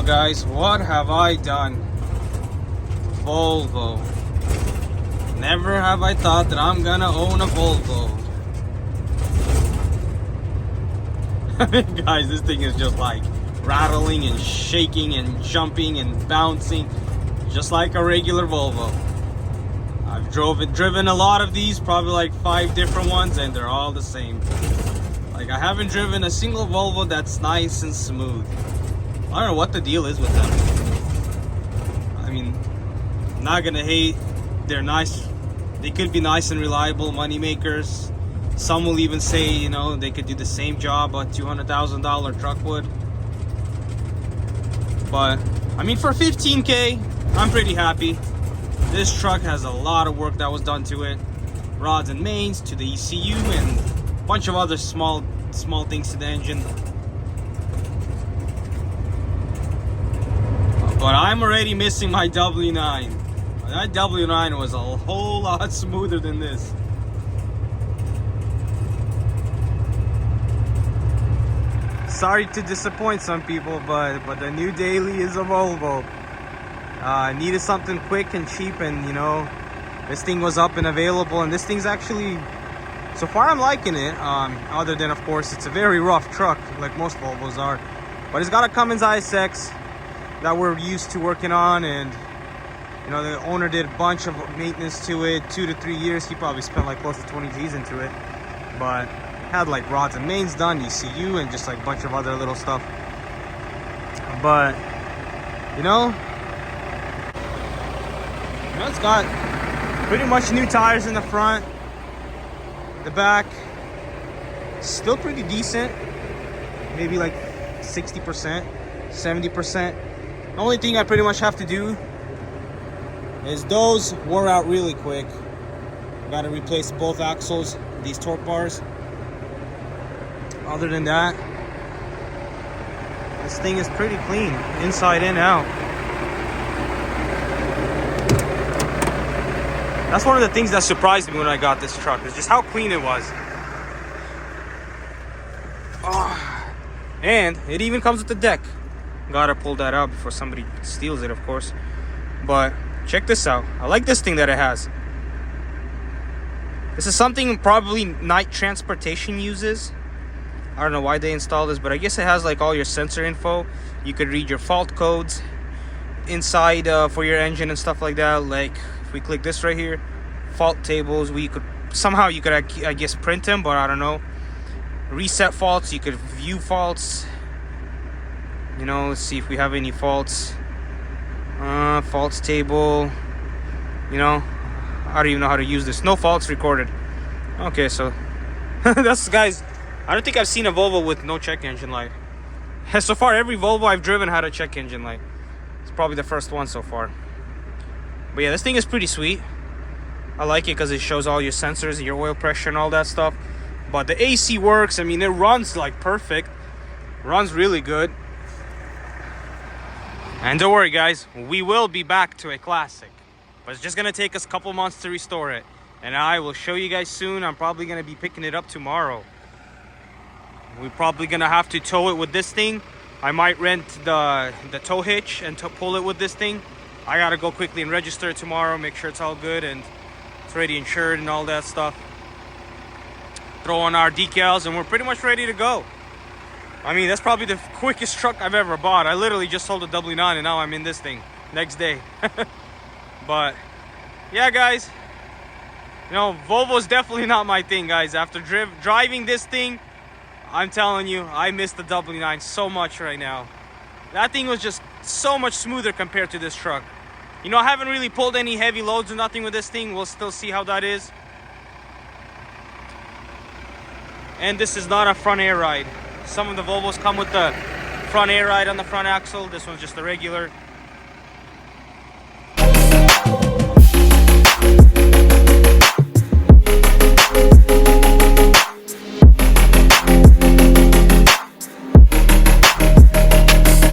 guys, what have I done? Volvo. Never have I thought that I'm gonna own a Volvo. Guys, this thing is just like rattling and shaking and jumping and bouncing, just like a regular Volvo. I've driven a lot of these, probably like 5 different ones, and they're all the same. Like, I haven't driven a single Volvo that's nice and smooth. I don't know what the deal is with them. I mean, I'm not gonna hate. They're nice. They could be nice and reliable money makers. Some will even say, you know, they could do the same job a $200,000 truck would. But I mean, for 15K, I'm pretty happy. This truck has a lot of work that was done to it. Rods and mains to the ECU and a bunch of other small things to the engine. But I'm already missing my W9. That W9 was a whole lot smoother than this. Sorry to disappoint some people, but the new daily is a Volvo. I needed something quick and cheap, and you know, this thing was up and available, and this thing's actually, so far I'm liking it. Other than, of course, it's a very rough truck, like most Volvos are. But it's got a Cummins ISX that we're used to working on, and you know, the owner did a bunch of maintenance to it, 2 to 3 years. He probably spent like close to 20 G's into it, but had like rods and mains done, ECU, and just like a bunch of other little stuff. But you know, it's got pretty much new tires in the front. The back still pretty decent, maybe like 60%, 70%. The only thing I pretty much have to do is those wore out really quick. Got to replace both axles, these torque bars. Other than that, this thing is pretty clean, inside and out. That's one of the things that surprised me when I got this truck, is just how clean it was. Oh, and it even comes with the deck. Gotta pull that out before somebody steals it, of course. But check this out. I like this thing that it has. This is something probably night transportation uses. I don't know why they installed this, but I guess it has like all your sensor info. You could read your fault codes inside for your engine and stuff like that. Like if we click this right here, fault tables, we could somehow, you could I guess print them, but I don't know. Reset faults, you could view faults. You know, let's see if we have any faults. Faults table. You know, I don't even know how to use this. No faults recorded. Okay, so that's, guys, I don't think I've seen a Volvo with no check engine light. So far, every Volvo I've driven had a check engine light. It's probably the first one so far. But yeah, this thing is pretty sweet. I like it because it shows all your sensors, your oil pressure and all that stuff. But the AC works. I mean, it runs like perfect. Runs really good. And don't worry, guys, we will be back to a classic. But it's just going to take us a couple months to restore it. And I will show you guys soon. I'm probably going to be picking it up tomorrow. We're probably going to have to tow it with this thing. I might rent the tow hitch and pull it with this thing. I got to go quickly and register it tomorrow, make sure it's all good and it's already insured and all that stuff. Throw on our decals and we're pretty much ready to go. I mean, that's probably the quickest truck I've ever bought. I literally just sold a W9 and now I'm in this thing next day. But yeah, guys, you know, Volvo's definitely not my thing, guys. After driving this thing, I'm telling you, I miss the W9 so much right now. That thing was just so much smoother compared to this truck. You know, I haven't really pulled any heavy loads or nothing with this thing. We'll still see how that is. And this is not a front air ride. Some of the Volvos come with the front air ride on the front axle. This one's just a regular.